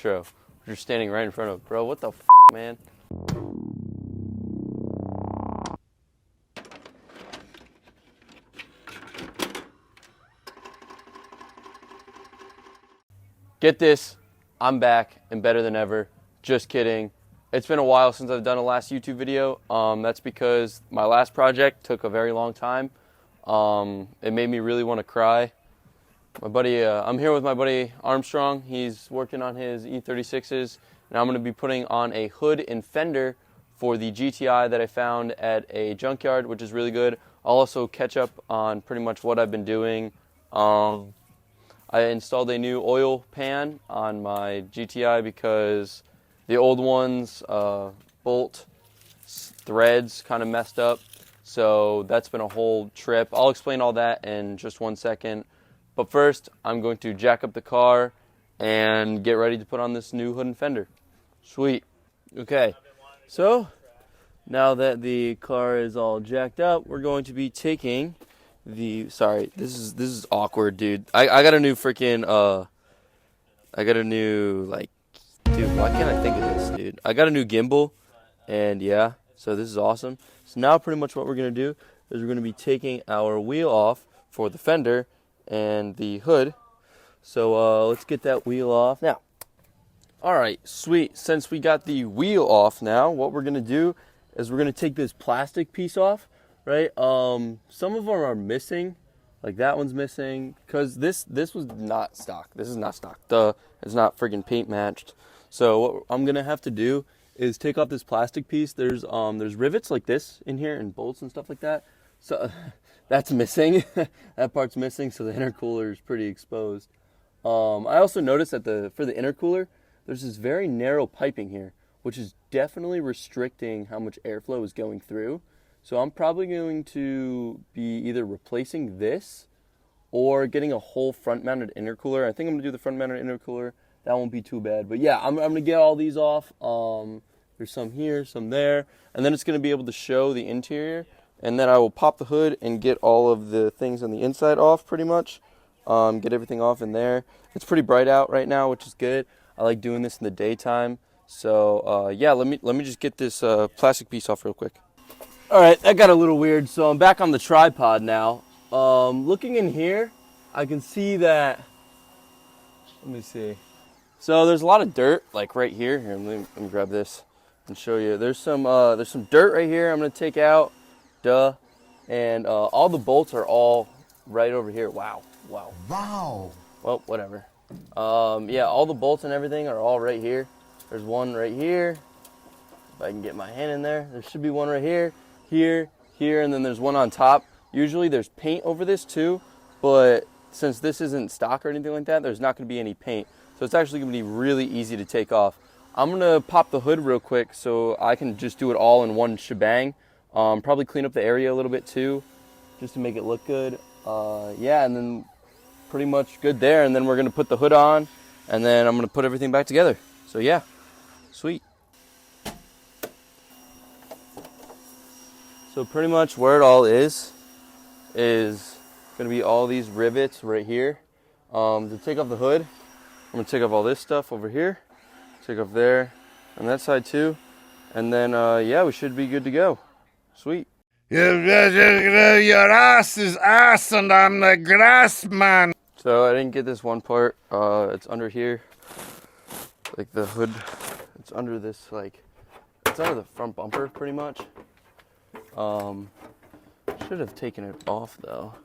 intro. You're standing right in front of, bro, what the f, man? Get this, I'm back and better than ever. Just kidding. It's been a while since I've done a last YouTube video. That's because my last project took a very long time. It made me really want to cry. My buddy, I'm here with my buddy Armstrong. He's working on his E36s, and I'm going to be putting on a hood and fender for the GTI that I found at a junkyard, which is really good. I'll also catch up on pretty much what I've been doing. I installed a new oil pan on my GTI because the old ones, bolt threads kind of messed up. So that's been a whole trip. I'll explain all that in just 1 second. But first, I'm going to jack up the car and get ready to put on this new hood and fender. Sweet. Okay, so now that the car is all jacked up, we're going to be taking the, sorry, this is awkward, dude. I got a new freaking, I got a new, like, dude, why can't I think of this, dude? I got a new gimbal, and yeah, so this is awesome. So now pretty much what we're going to do is we're going to be taking our wheel off for the fender and the hood. So let's get that wheel off now. All right, sweet. Since we got the wheel off now, what we're going to do is we're going to take this plastic piece off. Right, some of them are missing, like that one's missing, because this was not stock. This is not stock. It's not friggin' paint matched. So what I'm gonna have to do is take off this plastic piece. There's rivets like this in here and bolts and stuff like that. So that's missing. That part's missing. So the intercooler is pretty exposed. I also noticed that for the intercooler, there's this very narrow piping here, which is definitely restricting how much airflow is going through. So I'm probably going to be either replacing this or getting a whole front-mounted intercooler. I think I'm going to do the front-mounted intercooler. That won't be too bad. But yeah, I'm going to get all these off. There's some here, some there. And then it's going to be able to show the interior. And then I will pop the hood and get all of the things on the inside off pretty much. Get everything off in there. It's pretty bright out right now, which is good. I like doing this in the daytime. So yeah, let me just get this plastic piece off real quick. All right, that got a little weird, so I'm back on the tripod now. Looking in here, I can see that, let me see. So there's a lot of dirt, like right here. Here, let me grab this and show you. There's some dirt right here I'm gonna take out, and all the bolts are all right over here. Wow. Well, whatever. Yeah, all the bolts and everything are all right here. There's one right here. If I can get my hand in there, there should be one right here. Here, and then there's one on top. Usually there's paint over this too, but since this isn't stock or anything like that, there's not going to be any paint. So it's actually going to be really easy to take off. I'm going to pop the hood real quick so I can just do it all in one shebang. Probably clean up the area a little bit too, just to make it look good. Yeah, and then pretty much good there. And then we're going to put the hood on, and then I'm going to put everything back together. So yeah, sweet. So pretty much where it all is going to be all these rivets right here. To take off the hood, I'm going to take off all this stuff over here, take off there, and that side too. And then, yeah, we should be good to go. Sweet. Your ass is ass and I'm the grass man. So I didn't get this one part. It's under here. Like the hood, it's under this, like, it's under the front bumper pretty much. Should have taken it off though.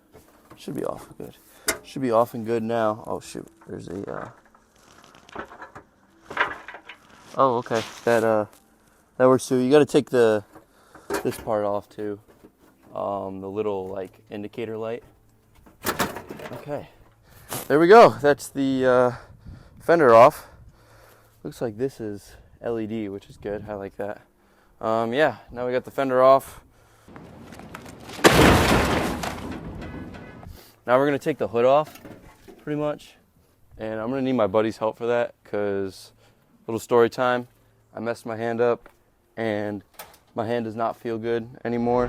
Should be off good. Should be off and good now. Oh shoot, there's a oh, okay. That works too. You got to take this part off too. The little like indicator light. Okay. There we go. That's the fender off. Looks like this is LED, which is good. I like that. Yeah, now we got the fender off. Now we're going to take the hood off, pretty much. And I'm going to need my buddy's help for that, because, little story time, I messed my hand up, and my hand does not feel good anymore.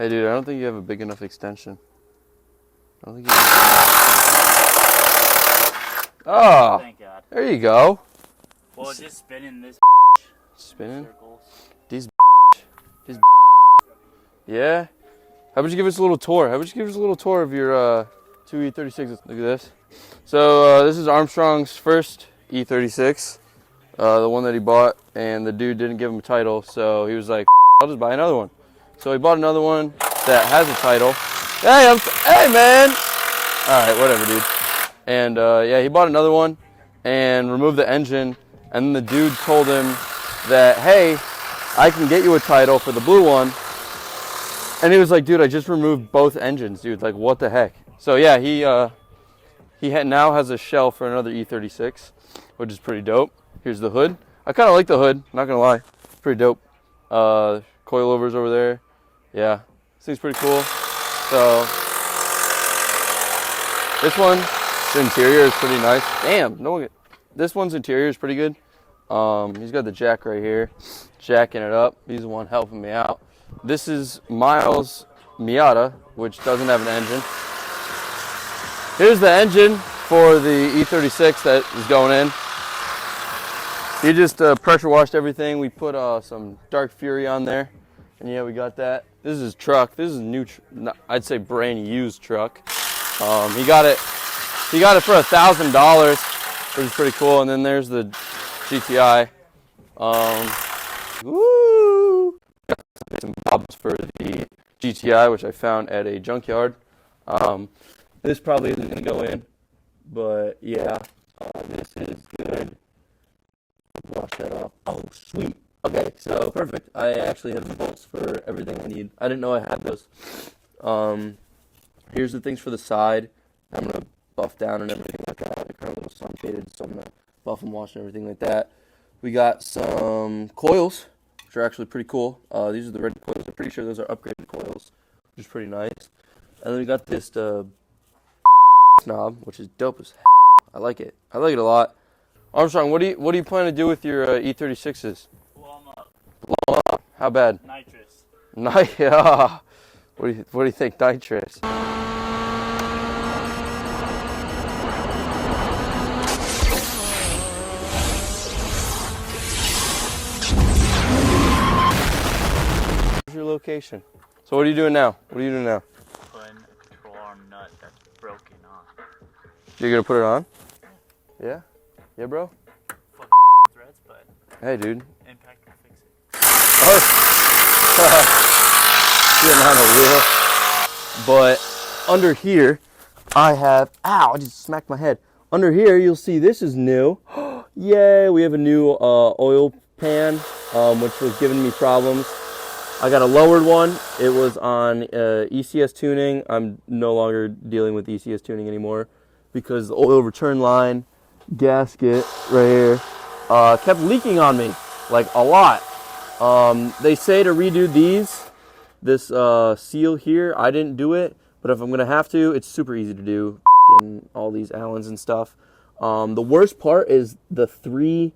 Hey, dude, I don't think you have a big enough extension. I don't think you Oh, thank God. There you go. Well, just spinning this Spinning? circles. These Yeah? How about you give us a little tour? How about you give us a little tour of your two E36s? Look at this. So this is Armstrong's first E36, the one that he bought, and the dude didn't give him a title, so he was like, I'll just buy another one. So he bought another one that has a title. Hey man! Alright, whatever, dude. And yeah, he bought another one and removed the engine, and then the dude told him that, hey, I can get you a title for the blue one. And he was like, dude, I just removed both engines, dude. Like, what the heck? So yeah, he now has a shell for another E36, which is pretty dope. Here's the hood. I kind of like the hood, not gonna lie. Pretty dope. Coilovers over there. Yeah, this thing's pretty cool. So this one, the interior is pretty nice. Damn, this one's interior is pretty good. He's got the jack right here, jacking it up. He's the one helping me out. This is Miles' Miata, which doesn't have an engine. Here's the engine for the E36 that is going in. He just pressure washed everything. We put some Dark Fury on there, and yeah, we got that. This is his truck. This is a new, I'd say brand used truck. He got it for $1,000, which is pretty cool. And then there's the GTI. Woo! Got some bobs for the GTI, which I found at a junkyard. This probably isn't going to go in, but yeah, this is good. Wash that off. Oh, sweet. Okay, so perfect. I actually have the bolts for everything I need. I didn't know I had those. Here's the things for the side. I'm going to buff down and everything like that. They're kind of a little sun faded, so I'm going to buff and wash and everything like that. We got some coils, which are actually pretty cool. These are the red coils. I'm pretty sure those are upgraded coils, which is pretty nice. And then we got this knob, which is dope as hell. I like it. I like it a lot. Armstrong, what do you plan to do with your E36s? Blow them up. Blow them up? How bad? Nitrous. Yeah. What do you think, nitrous? Where's your location? So what are you doing now? Putting a control arm nut that's broken on. You're gonna put it on? Yeah? Yeah, bro? Fuck threads, but Hey, dude. impact can fix it. Oh. Getting on a wheel. But under here, I have, ow, I just smacked my head. Under here, you'll see this is new. Yay, we have a new oil pan, which was giving me problems. I got a lowered one. It was on ECS tuning. I'm no longer dealing with ECS tuning anymore because the oil return line gasket right here kept leaking on me, like a lot. They say to redo this seal here. I didn't do it, but if I'm gonna have to, it's super easy to do. All these Allens and stuff. The worst part is the three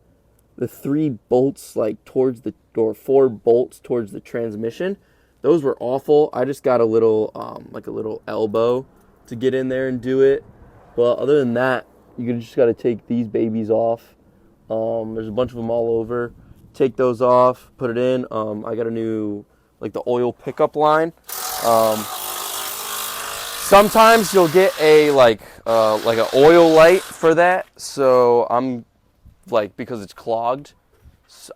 bolts, like towards the, or 4 bolts towards the transmission. Those were awful. I just got a little like a little elbow to get in there and do it. But other than that, you just got to take these babies off. There's a bunch of them all over. Take those off, put it in. I got a new, like the oil pickup line. Sometimes you'll get a like an oil light for that. So I'm like, because it's clogged,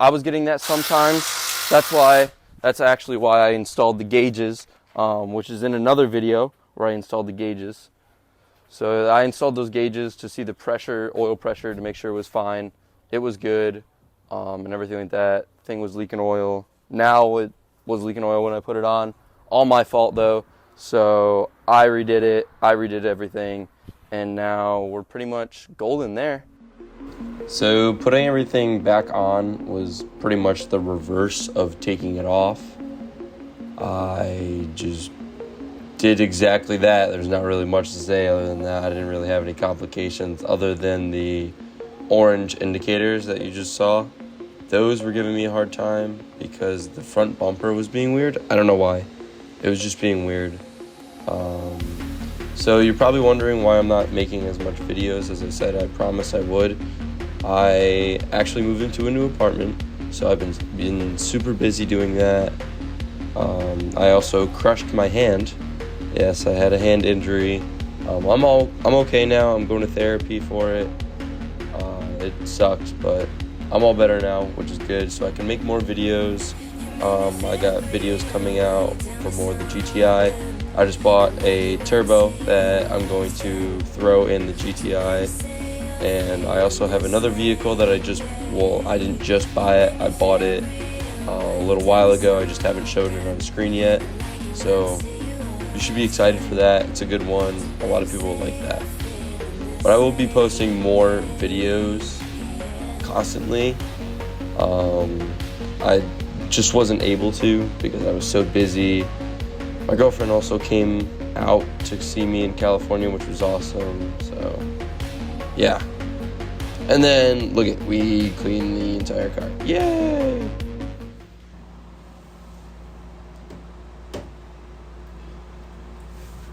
I was getting that sometimes. That's actually why I installed the gauges, which is in another video where I installed the gauges. So I installed those gauges to see the pressure, oil pressure, to make sure it was fine. It was good, and everything like that. Thing was leaking oil. Now it was leaking oil when I put it on. All my fault though. So I redid it. I redid everything, and now we're pretty much golden there. So putting everything back on was pretty much the reverse of taking it off. I just did exactly that. There's not really much to say other than that. I didn't really have any complications other than the orange indicators that you just saw. Those were giving me a hard time because the front bumper was being weird. I don't know why. it was just being weird. So you're probably wondering why I'm not making as much videos as I said I promised I would. I actually moved into a new apartment, so I've been super busy doing that. I also crushed my hand. Yes, I had a hand injury. I'm okay now. I'm going to therapy for it. It sucked, but I'm all better now, which is good. So I can make more videos. I got videos coming out for more of the GTI. I just bought a turbo that I'm going to throw in the GTI. And I also have another vehicle that I didn't just buy it. I bought it a little while ago. I just haven't shown it on the screen yet. So you should be excited for that. It's a good one. A lot of people will like that. But I will be posting more videos constantly. I just wasn't able to because I was so busy. My girlfriend also came out to see me in California, which was awesome. So yeah. And then look at, we cleaned the entire car. Yay!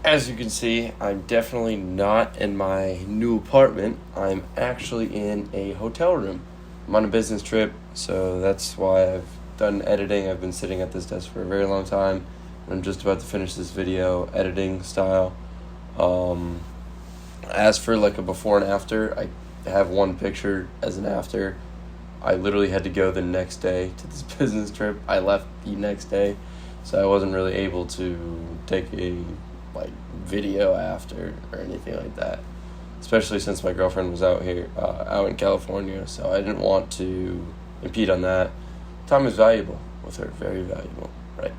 As you can see, I'm definitely not in my new apartment. I'm actually in a hotel room. I'm on a business trip, so that's why I've done editing. I've been sitting at this desk for a very long time. And I'm just about to finish this video, editing style. As for like a before and after, I have one picture as an after. I literally had to go the next day to this business trip. I left the next day, so I wasn't really able to take a video after or anything like that, especially since my girlfriend was out in California, so I didn't want to impede on that. Time is valuable with her, very valuable, right?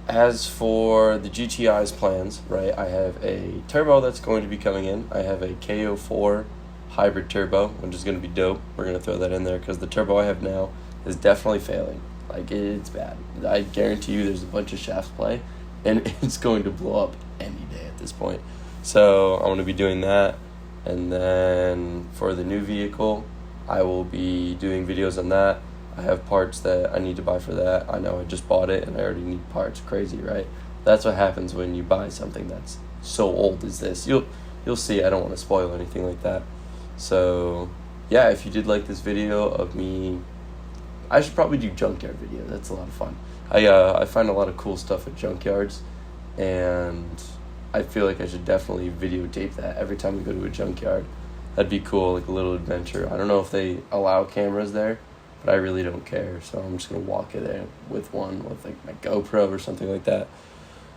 As for the GTI's plans, right, I have a turbo that's going to be coming in. I have a KO4 hybrid turbo, which is going to be dope. We're going to throw that in there because the turbo I have now is definitely failing. Like, it's bad. I guarantee you there's a bunch of shafts play, and it's going to blow up any day at this point. So I'm going to be doing that. And then for the new vehicle, I will be doing videos on that. I have parts that I need to buy for that. I know I just bought it and I already need parts. Crazy, right? That's what happens when you buy something that's so old as this. You'll see. I don't want to spoil anything like that. So yeah, if you did like this video of me, I should probably do junkyard video. That's a lot of fun. I find a lot of cool stuff at junkyards, and I feel like I should definitely videotape that every time we go to a junkyard. That'd be cool, like a little adventure. I don't know if they allow cameras there, but I really don't care. So I'm just gonna walk in there with like my GoPro or something like that.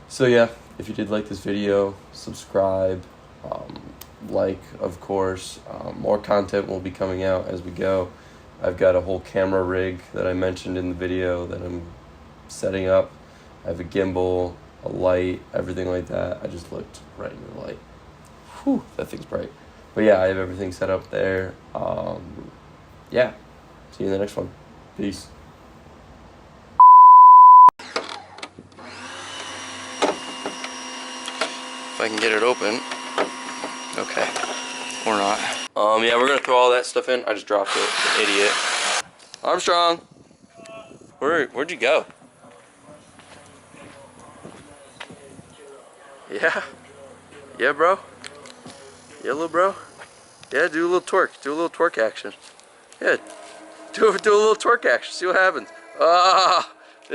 So yeah, if you did like this video, subscribe, like, of course. More content will be coming out as we go. I've got a whole camera rig that I mentioned in the video that I'm setting up. I have a gimbal, a light, everything like that. I just looked right in the light. Whew, that thing's bright. But yeah, I have everything set up there. Yeah, see you in the next one. Peace. If I can get it open. Okay, or not. Yeah, we're gonna throw all that stuff in. I just dropped it, idiot. Armstrong, where'd you go? Yeah, bro. Yeah, little bro. Yeah, do a little twerk. Do a little twerk action. Yeah, do a little twerk action. See what happens. Ah.